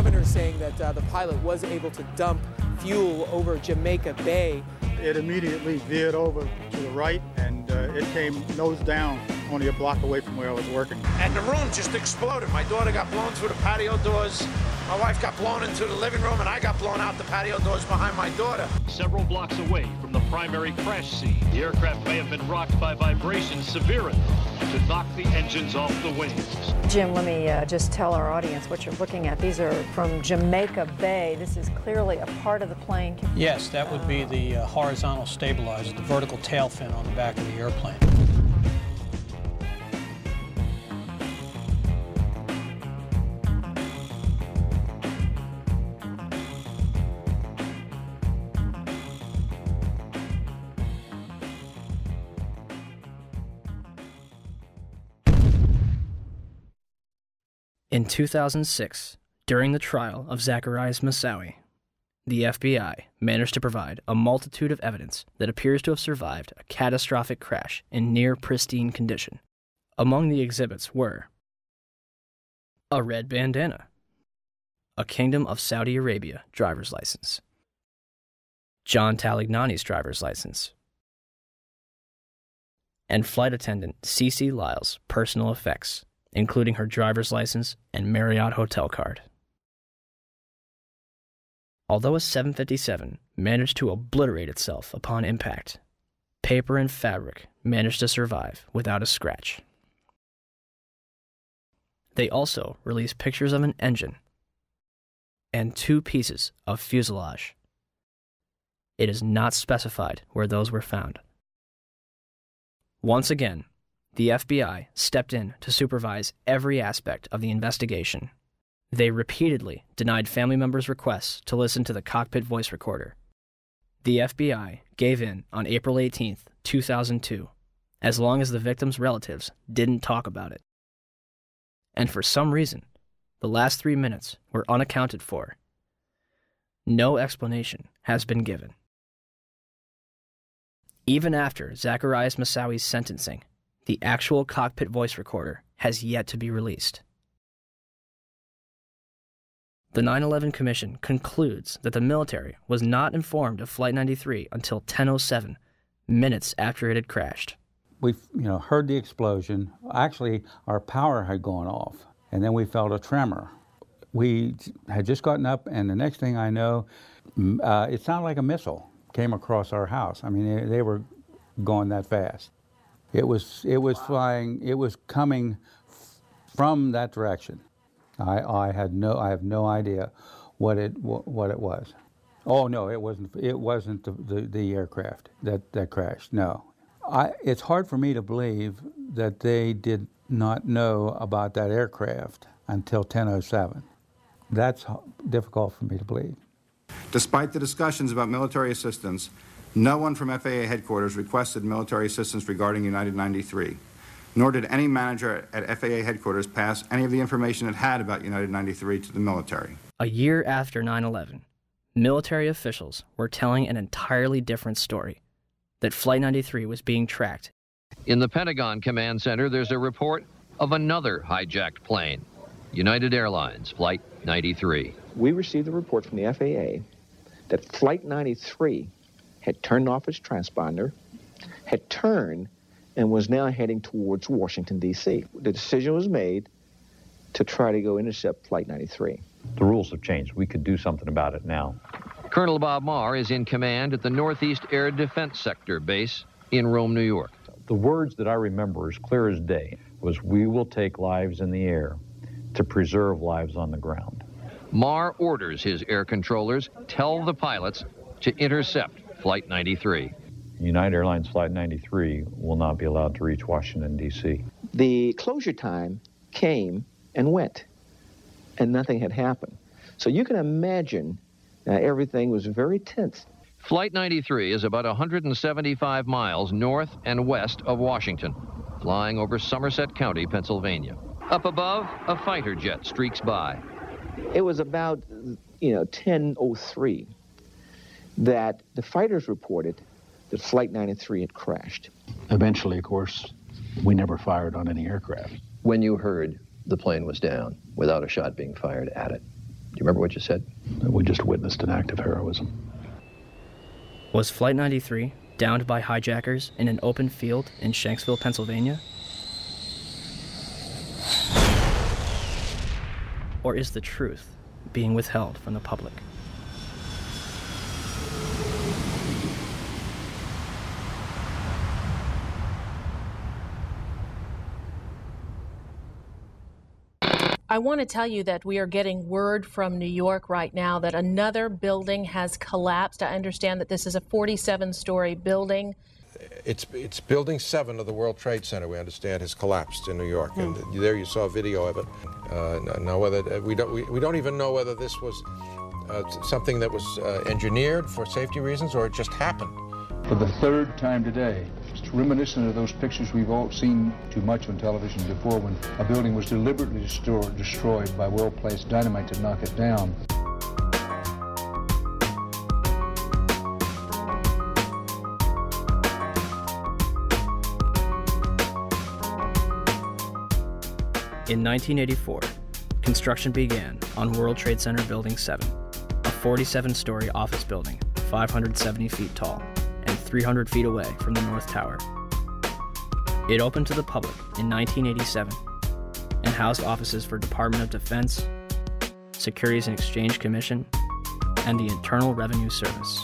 governor saying that the pilot was able to dump fuel over Jamaica Bay. It immediately veered over to the right, and it came nose down, only a block away from where I was working. And the room just exploded. My daughter got blown through the patio doors. My wife got blown into the living room, and I got blown out the patio doors behind my daughter. Several blocks away from the primary crash scene, the aircraft may have been rocked by vibrations severe enough to knock the engines off the wings. Jim, let me just tell our audience what you're looking at. These are from Jamaica Bay. This is clearly a part of the plane. Yes, that would be the horizontal stabilizer, the vertical tail fin on the back of the airplane. In 2006, during the trial of Zacharias Moussaoui, the FBI managed to provide a multitude of evidence that appears to have survived a catastrophic crash in near pristine condition. Among the exhibits were a red bandana, a Kingdom of Saudi Arabia driver's license, John Talignani's driver's license, and flight attendant Cece Lyle's personal effects, including her driver's license and Marriott hotel card. Although a 757 managed to obliterate itself upon impact, paper and fabric managed to survive without a scratch. They also released pictures of an engine and 2 pieces of fuselage. It is not specified where those were found. Once again, the FBI stepped in to supervise every aspect of the investigation. They repeatedly denied family members' requests to listen to the cockpit voice recorder. The FBI gave in on April 18, 2002, as long as the victims' relatives didn't talk about it. And for some reason, the last 3 minutes were unaccounted for. No explanation has been given. Even after Zacharias Moussaoui's sentencing, the actual cockpit voice recorder has yet to be released. The 9/11 Commission concludes that the military was not informed of Flight 93 until 10:07, minutes after it had crashed. We heard the explosion. Actually, our power had gone off, and then we felt a tremor. We had just gotten up, and the next thing I know, it sounded like a missile came across our house. I mean, they were going that fast. It was flying. It was coming from that direction. I have no idea what it was. Oh no, it wasn't. It wasn't the aircraft that crashed. No, it's hard for me to believe that they did not know about that aircraft until 10:07. That's difficult for me to believe. Despite the discussions about military assistance, no one from FAA headquarters requested military assistance regarding United 93, nor did any manager at FAA headquarters pass any of the information it had about United 93 to the military. A year after 9/11, military officials were telling an entirely different story, that Flight 93 was being tracked. In the Pentagon Command Center, there's a report of another hijacked plane, United Airlines Flight 93. We received a report from the FAA that Flight 93 had turned off its transponder, had turned, and was now heading towards Washington, D.C. The decision was made to try to go intercept Flight 93. The rules have changed. We could do something about it now. Colonel Bob Marr is in command at the Northeast Air Defense Sector base in Rome, New York. The words that I remember as clear as day was, "We will take lives in the air to preserve lives on the ground." Marr orders his air controllers tell the pilots to intercept Flight 93. United Airlines Flight 93 will not be allowed to reach Washington, D.C. The closure time came and went, and nothing had happened. So you can imagine everything was very tense. Flight 93 is about 175 miles north and west of Washington, flying over Somerset County, Pennsylvania. Up above, a fighter jet streaks by. It was about, 10:03 that the fighters reported that Flight 93 had crashed. Eventually, of course, we never fired on any aircraft. When you heard the plane was down without a shot being fired at it, you remember what you said? We just witnessed an act of heroism. Was Flight 93 downed by hijackers in an open field in Shanksville, Pennsylvania? Or is the truth being withheld from the public? I want to tell you that we are getting word from New York right now that another building has collapsed. I understand that this is a 47-story building. It's Building 7 of the World Trade Center, we understand, has collapsed in New York, and there you saw a video of it. Now, whether we don't even know whether this was something that was engineered for safety reasons or it just happened. For the third time today, it's reminiscent of those pictures we've all seen too much on television before, when a building was deliberately destroyed by well-placed dynamite to knock it down. In 1984, construction began on World Trade Center Building 7, a 47-story office building, 570 feet tall, and 300 feet away from the North Tower. It opened to the public in 1987 and housed offices for Department of Defense, Securities and Exchange Commission, and the Internal Revenue Service.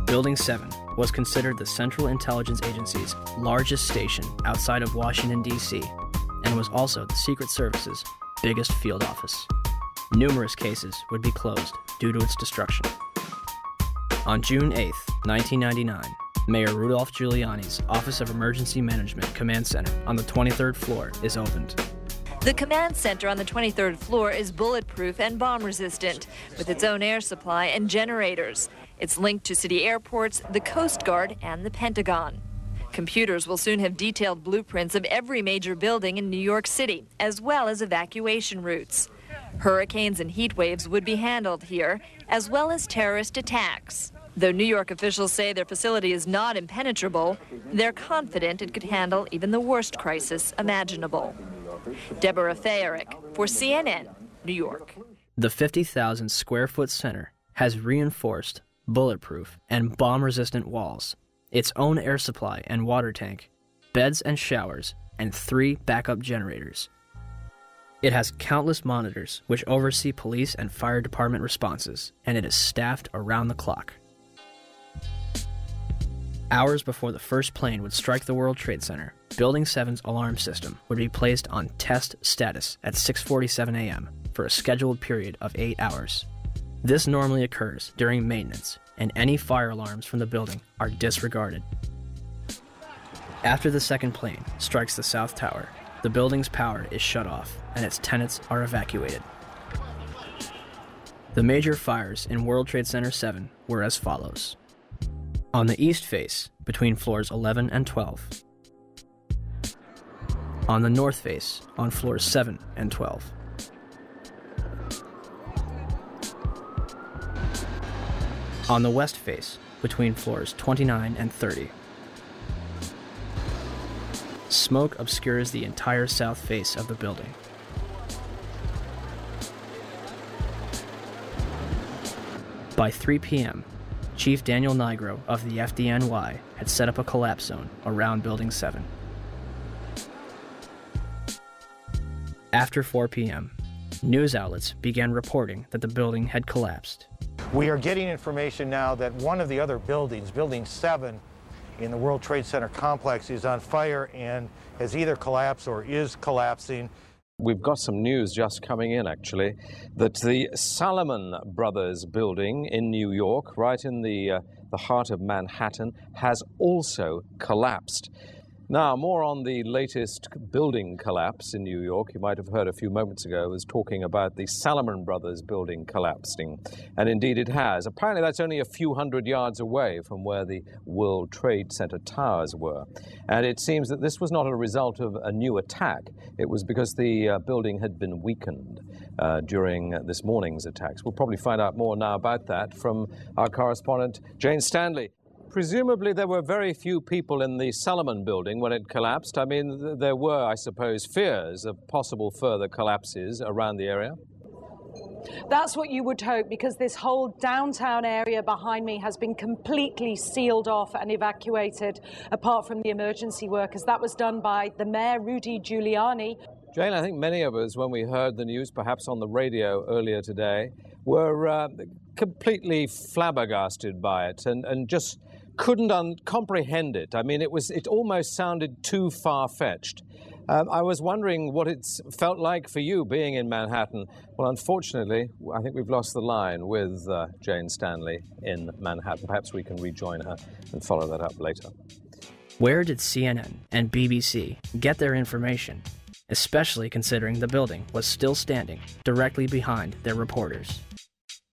Building 7 was considered the Central Intelligence Agency's largest station outside of Washington, D.C., and was also the Secret Service's biggest field office. Numerous cases would be closed due to its destruction. On June 8, 1999, Mayor Rudolph Giuliani's Office of Emergency Management Command Center on the 23rd floor is opened. The command center on the 23rd floor is bulletproof and bomb-resistant, with its own air supply and generators. It's linked to city airports, the Coast Guard, and the Pentagon. Computers will soon have detailed blueprints of every major building in New York City, as well as evacuation routes. Hurricanes and heat waves would be handled here, as well as terrorist attacks. Though New York officials say their facility is not impenetrable, they're confident it could handle even the worst crisis imaginable. Deborah Fayerick for CNN, New York. The 50,000 square foot center has reinforced, bulletproof, and bomb-resistant walls, its own air supply and water tank, beds and showers, and 3 backup generators. It has countless monitors which oversee police and fire department responses, and it is staffed around the clock. Hours before the first plane would strike the World Trade Center, Building 7's alarm system would be placed on test status at 6:47 a.m. for a scheduled period of 8 hours. This normally occurs during maintenance, and any fire alarms from the building are disregarded. After the second plane strikes the South Tower, the building's power is shut off and its tenants are evacuated. The major fires in World Trade Center 7 were as follows. On the east face, between floors 11 and 12. On the north face, on floors 7 and 12. On the west face, between floors 29 and 30. Smoke obscures the entire south face of the building. By 3 p.m., Chief Daniel Nigro of the FDNY had set up a collapse zone around Building 7. After 4 p.m., news outlets began reporting that the building had collapsed. We are getting information now that one of the other buildings, Building 7 in the World Trade Center complex, is on fire and has either collapsed or is collapsing. We've got some news just coming in, actually, that the Salomon Brothers building in New York, right in the heart of Manhattan, has also collapsed. Now, more on the latest building collapse in New York. You might have heard a few moments ago I was talking about the Salomon Brothers building collapsing, and indeed it has. Apparently that's only a few hundred yards away from where the World Trade Center towers were. And it seems that this was not a result of a new attack. It was because the building had been weakened during this morning's attacks. We'll probably find out more now about that from our correspondent, Jane Stanley. Presumably there were very few people in the Salomon building when it collapsed. I mean, there were, I suppose, fears of possible further collapses around the area. That's what you would hope, because this whole downtown area behind me has been completely sealed off and evacuated, apart from the emergency workers. That was done by the mayor, Rudy Giuliani. Jane, I think many of us, when we heard the news, perhaps on the radio earlier today, were completely flabbergasted by it and just couldn't comprehend it. I mean, it almost sounded too far-fetched. I was wondering what it's felt like for you being in Manhattan. Well, unfortunately, I think we've lost the line with Jane Stanley in Manhattan. Perhaps we can rejoin her and follow that up later. Where did CNN and BBC get their information, especially considering the building was still standing directly behind their reporters?